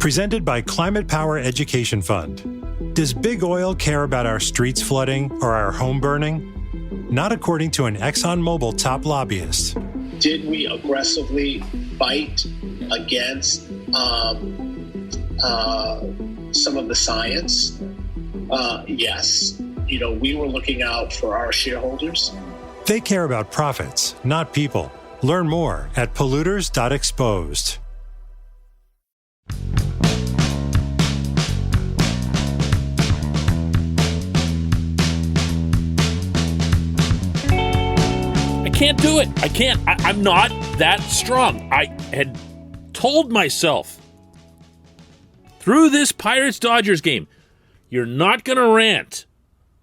Presented by Climate Power Education Fund. Does big oil care about our streets flooding or our home burning? Not according to an ExxonMobil top lobbyist. Did we aggressively fight against some of the science? Yes. We were looking out for our shareholders. They care about profits, not people. Learn more at polluters.exposed. I can't do it. I can't. I'm not that strong. I had told myself through this Pirates-Dodgers game, you're not going to rant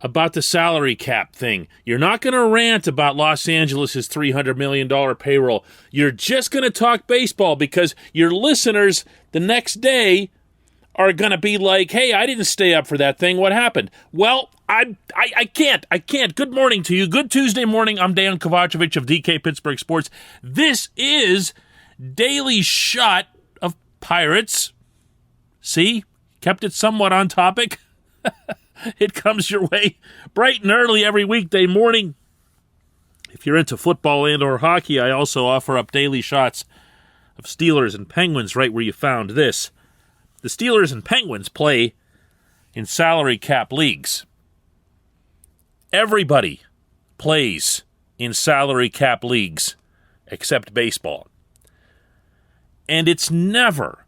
about the salary cap thing. You're not going to rant about Los Angeles' $300 million payroll. You're just going to talk baseball because your listeners the next day are going to be like, hey, I didn't stay up for that thing. What happened? Well, I can't. Good morning to you. Good Tuesday morning. I'm Dan Kovacevic of DK Pittsburgh Sports. This is Daily Shot of Pirates. See? Kept it somewhat on topic. It comes your way bright and early every weekday morning. If you're into football and or hockey, I also offer up daily shots of Steelers and Penguins right where you found this. The Steelers and Penguins play in salary cap leagues. Everybody plays in salary cap leagues except baseball. And it's never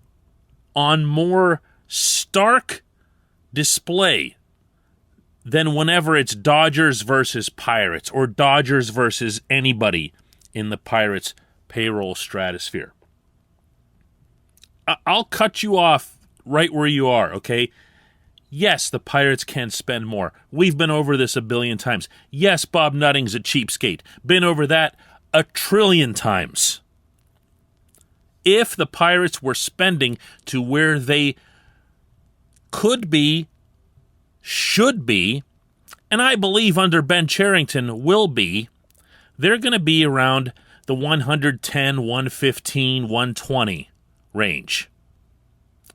on more stark display than whenever it's Dodgers versus Pirates or Dodgers versus anybody in the Pirates payroll stratosphere. I'll cut you off right where you are, okay? Yes, the Pirates can spend more. We've been over this a billion times. Yes, Bob Nutting's a cheapskate. Been over that a trillion times. If the Pirates were spending to where they could be, should be, and I believe under Ben Cherington will be, they're going to be around the 110, 115, 120 range.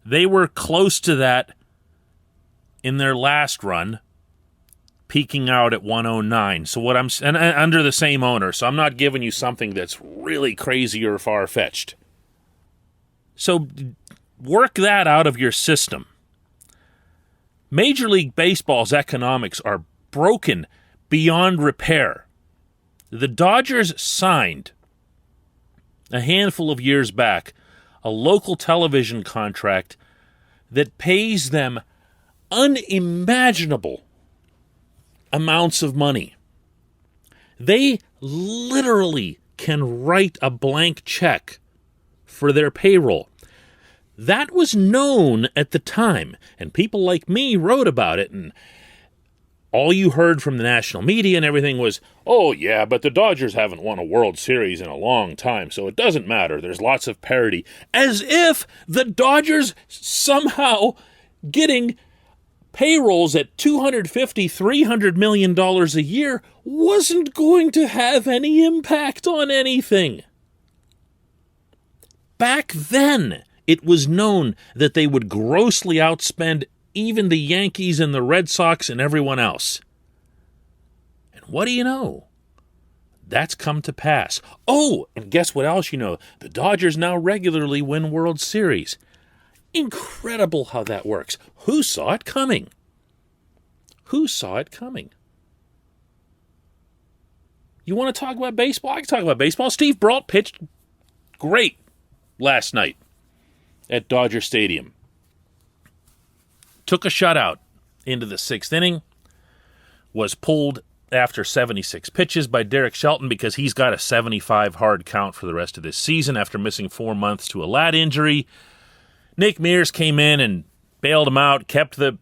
They were close to that in their last run, peaking out at 109. So what and under the same owner, so I'm not giving you something that's really crazy or far-fetched. So work that out of your system. Major League Baseball's economics are broken beyond repair. The Dodgers signed, a handful of years back, a local television contract that pays them unimaginable amounts of money. They literally can write a blank check for their payroll. That was known at the time, and people like me wrote about it, and all you heard from the national media and everything was, oh yeah, but the Dodgers haven't won a World Series in a long time, so it doesn't matter. There's lots of parity. As if the Dodgers somehow getting payrolls at $250, $300 million a year wasn't going to have any impact on anything. Back then, it was known that they would grossly outspend even the Yankees and the Red Sox and everyone else. And what do you know? That's come to pass. Oh, and guess what else you know? The Dodgers now regularly win World Series. Incredible how that works. Who saw it coming? Who saw it coming? You want to talk about baseball? I can talk about baseball. Steve Brault pitched great last night at Dodger Stadium. Took a shutout into the sixth inning, was pulled after 76 pitches by Derek Shelton because he's got a 75 hard count for the rest of this season after missing 4 months to a lat injury. Nick Mears came in and bailed him out, kept the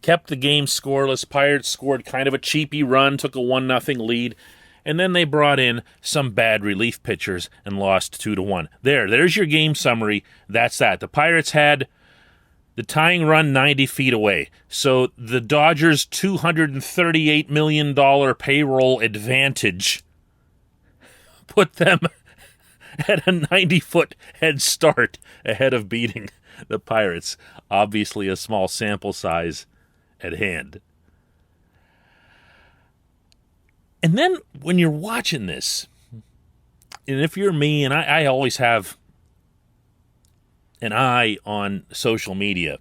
game scoreless. Pirates scored kind of a cheapy run, took a 1-0 lead, and then they brought in some bad relief pitchers and lost 2-1. There's your game summary. That's that. The Pirates had the tying run 90 feet away. So the Dodgers' $238 million payroll advantage put them at a 90-foot head start ahead of beating the Pirates. Obviously a small sample size at hand. And then when you're watching this, and if you're me, and I always have an eye on social media,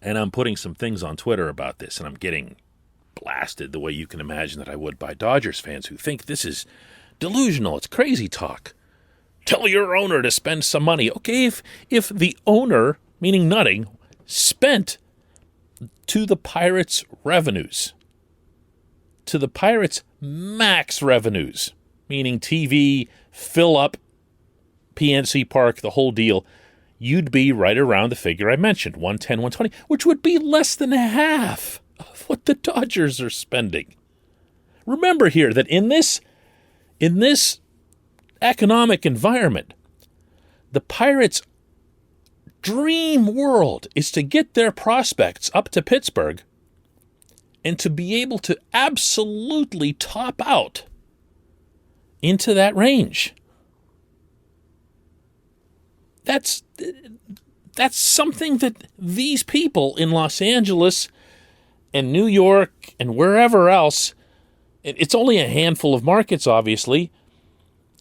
and I'm putting some things on Twitter about this, and I'm getting blasted the way you can imagine that I would by Dodgers fans who think this is delusional, it's crazy talk. Tell your owner to spend some money. Okay, if the owner, meaning Nutting, spent to the Pirates' revenues, to the Pirates' max revenues, meaning TV, fill up PNC Park, the whole deal, you'd be right around the figure I mentioned, 110, 120, which would be less than half of what the Dodgers are spending. Remember here that in this economic environment, the Pirates' dream world is to get their prospects up to Pittsburgh and to be able to absolutely top out into that range. That's something that these people in Los Angeles and New York and wherever else, it's only a handful of markets, obviously,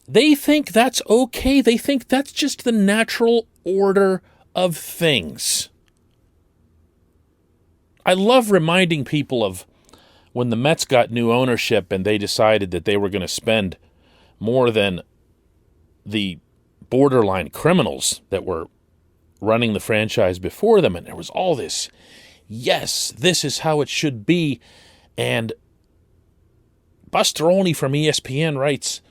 they think that's okay. They think that's just the natural order of things. I love reminding people of when the Mets got new ownership and they decided that they were going to spend more than the borderline criminals that were running the franchise before them. And there was all this, yes, this is how it should be. And Buster Olney from ESPN writes,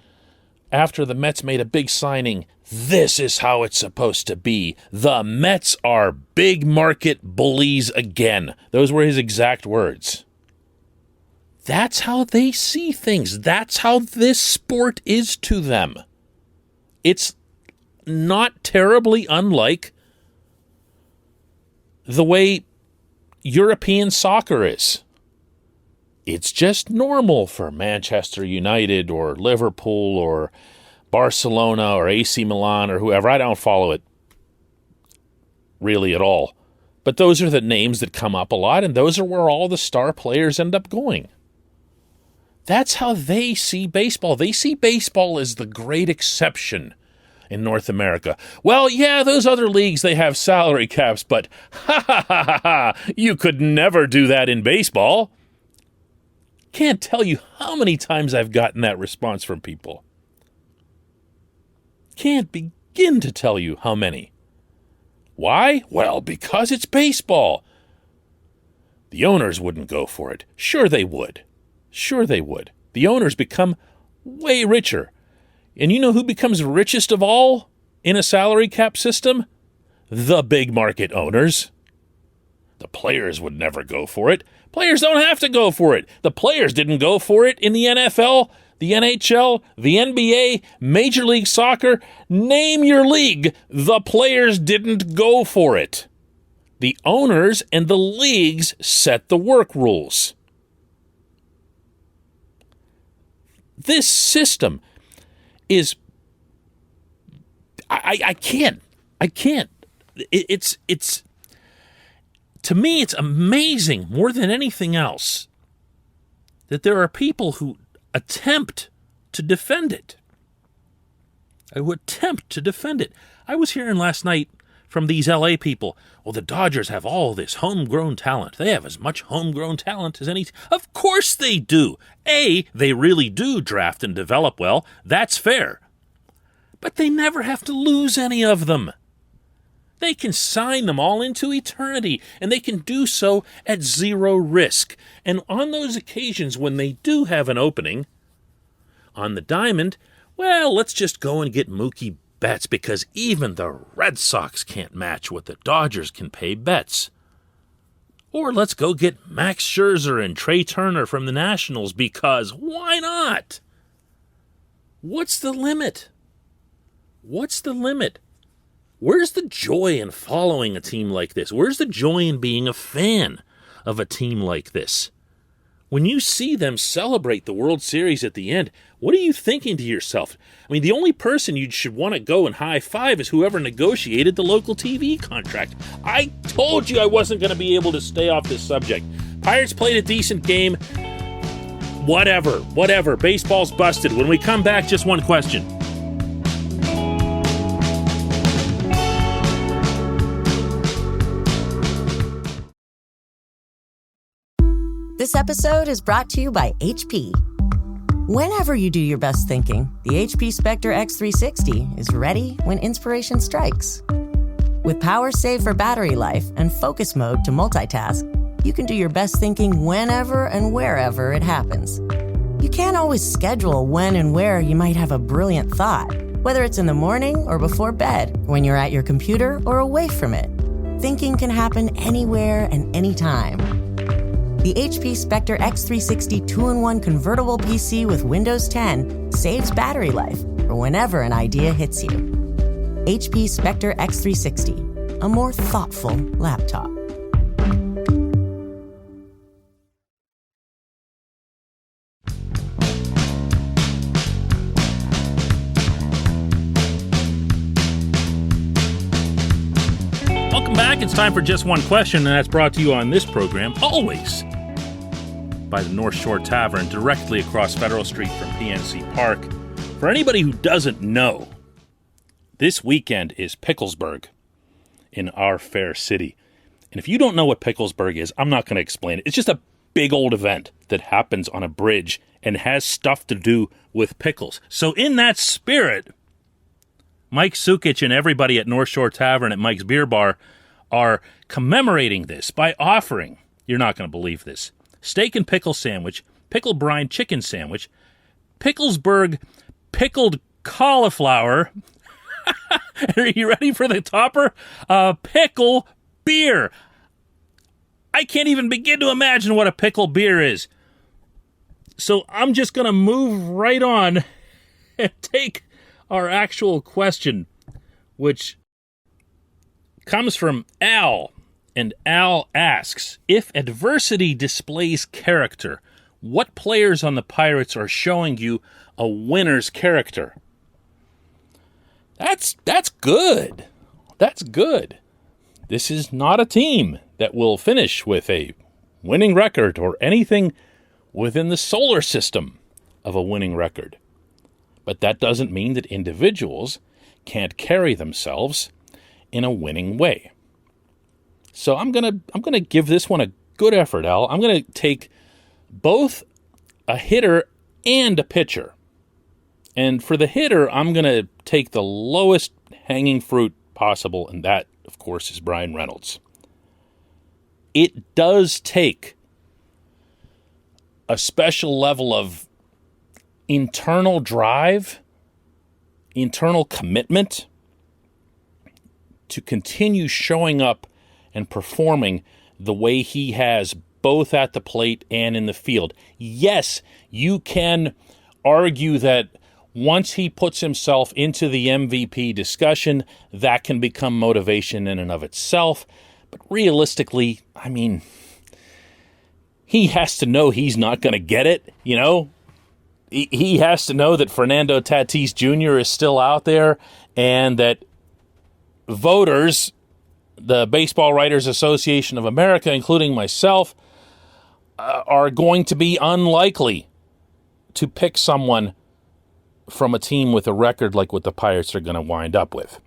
after the Mets made a big signing, this is how it's supposed to be. The Mets are big market bullies again. Those were his exact words. That's how they see things. That's how this sport is to them. It's not terribly unlike the way European soccer is. It's just normal for Manchester United or Liverpool or Barcelona or AC Milan or whoever. I don't follow it really at all. But those are the names that come up a lot, and those are where all the star players end up going. That's how they see baseball. They see baseball as the great exception in North America. Well, yeah, those other leagues, they have salary caps, but you could never do that in baseball. Can't tell you how many times I've gotten that response from people. Can't begin to tell you how many. Why? Well, because it's baseball. The owners wouldn't go for it. Sure they would. Sure they would. The owners become way richer. And you know who becomes richest of all in a salary cap system? The big market owners. The players would never go for it. Players don't have to go for it. The players didn't go for it in the NFL, the NHL, the NBA, Major League Soccer. Name your league. The players didn't go for it. The owners and the leagues set the work rules. This system is... I can't. It's to me, it's amazing more than anything else that there are people who attempt to defend it. I was hearing last night from these LA people, well, the Dodgers have all this homegrown talent. They have as much homegrown talent as any... Of course they do. They really do draft and develop well. That's fair. But they never have to lose any of them. They can sign them all into eternity, and they can do so at zero risk. And on those occasions when they do have an opening on the diamond, well, let's just go and get Mookie Betts, because even the Red Sox can't match what the Dodgers can pay Betts. Or let's go get Max Scherzer and Trey Turner from the Nationals, because why not? What's the limit? What's the limit? Where's the joy in following a team like this? Where's the joy in being a fan of a team like this? when you see them celebrate the World Series at the end, what are you thinking to yourself? I mean, the only person you should want to go and high-five is whoever negotiated the local TV contract. I told you I wasn't going to be able to stay off this subject. Pirates played a decent game. Whatever. Baseball's busted. When we come back, just one question. This episode is brought to you by HP. Whenever you do your best thinking, the HP Spectre X360 is ready when inspiration strikes. With power save for battery life and focus mode to multitask, you can do your best thinking whenever and wherever it happens. You can't always schedule when and where you might have a brilliant thought, whether it's in the morning or before bed, when you're at your computer or away from it. Thinking can happen anywhere and anytime. The HP Spectre X360 2-in-1 convertible PC with Windows 10 saves battery life for whenever an idea hits you. HP Spectre X360, a more thoughtful laptop. Welcome back. It's time for Just One Question, and that's brought to you on this program, always, by the North Shore Tavern, directly across Federal Street from PNC Park. For anybody who doesn't know, this weekend is Picklesburg in our fair city. And if you don't know what Picklesburg is, I'm not going to explain it. It's just a big old event that happens on a bridge and has stuff to do with pickles. So in that spirit, Mike Sukic and everybody at North Shore Tavern at Mike's Beer Bar are commemorating this by offering, you're not going to believe this, steak and pickle sandwich, pickle brine chicken sandwich, Picklesburg pickled cauliflower. Are you ready for the topper? Pickle beer. I can't even begin to imagine what a pickle beer is. So I'm just going to move right on and take our actual question, which comes from Al. And Al asks, if adversity displays character, what players on the Pirates are showing you a winner's character? That's good. That's good. This is not a team that will finish with a winning record or anything within the solar system of a winning record. But that doesn't mean that individuals can't carry themselves in a winning way. So I'm gonna give this one a good effort, Al. I'm gonna take both a hitter and a pitcher. And for the hitter, I'm gonna take the lowest hanging fruit possible, and that, of course, is Brian Reynolds. It does take a special level of internal drive, internal commitment to continue showing up and performing the way he has both at the plate and in the field. Yes, you can argue that once he puts himself into the MVP discussion, that can become motivation in and of itself. But realistically, I mean, he has to know he's not going to get it, you know? He has to know that Fernando Tatis Jr. is still out there and that voters, the Baseball Writers Association of America, including myself, are going to be unlikely to pick someone from a team with a record like what the Pirates are going to wind up with.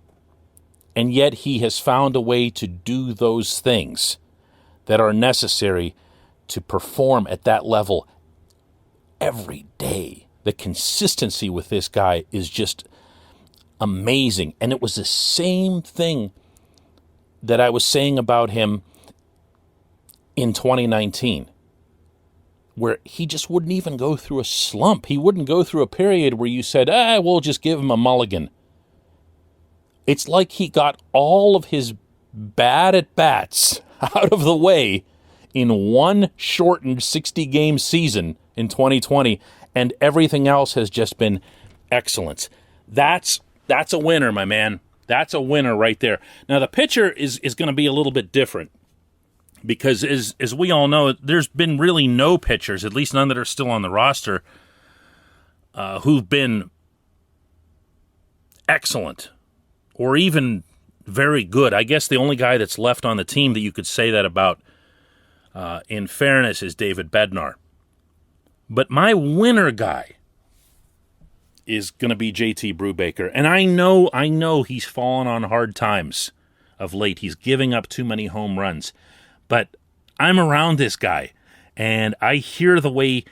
And yet he has found a way to do those things that are necessary to perform at that level every day. The consistency with this guy is just amazing. And it was the same thing that I was saying about him in 2019, where he just wouldn't even go through a slump. He wouldn't go through a period where you said, we'll just give him a mulligan. It's like he got all of his bad at-bats out of the way in one shortened 60-game season in 2020, and everything else has just been excellence. That's a winner, my man. That's a winner right there. Now, the pitcher is going to be a little bit different because as we all know, there's been really no pitchers, at least none that are still on the roster, who've been excellent or even very good. I guess the only guy that's left on the team that you could say that about, in fairness, is David Bednar. But my winner guy is going to be JT Brubaker. And I know he's fallen on hard times of late. He's giving up too many home runs. But I'm around this guy, and I hear the way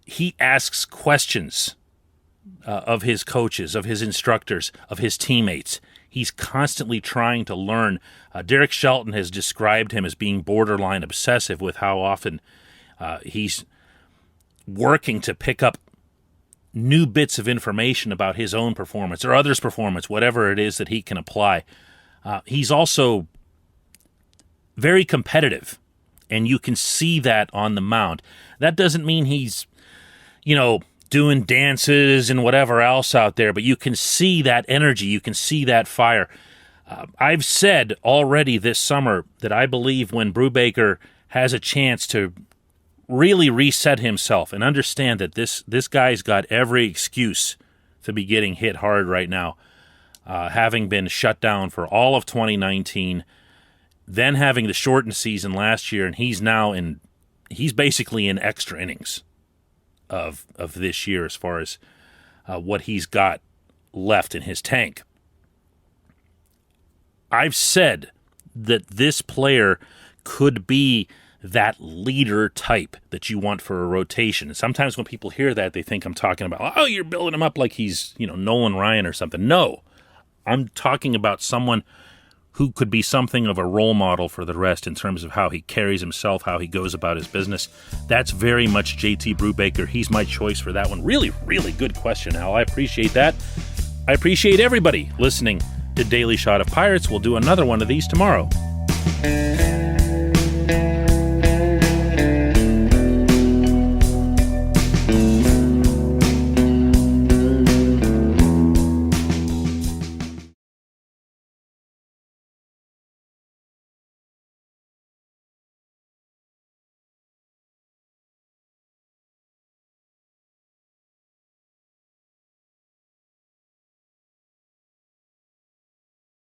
he asks questions of his coaches, of his instructors, of his teammates. He's constantly trying to learn. Derek Shelton has described him as being borderline obsessive with how often he's working to pick up new bits of information about his own performance or others' performance, whatever it is that he can apply. He's also very competitive, and you can see that on the mound. That doesn't mean he's, doing dances and whatever else out there, but you can see that energy, you can see that fire. I've said already this summer that I believe when Brubaker has a chance to really reset himself and understand that this guy's got every excuse to be getting hit hard right now, having been shut down for all of 2019, then having the shortened season last year, and he's basically in extra innings of this year as far as what he's got left in his tank. I've said that this player could be that leader type that you want for a rotation. And sometimes when people hear that, they think I'm talking about, oh, you're building him up like he's, Nolan Ryan or something. No, I'm talking about someone who could be something of a role model for the rest in terms of how he carries himself, how he goes about his business. That's very much JT Brubaker. He's my choice for that one. Really, really good question, Al. I appreciate that. I appreciate everybody listening to Daily Shot of Pirates. We'll do another one of these tomorrow.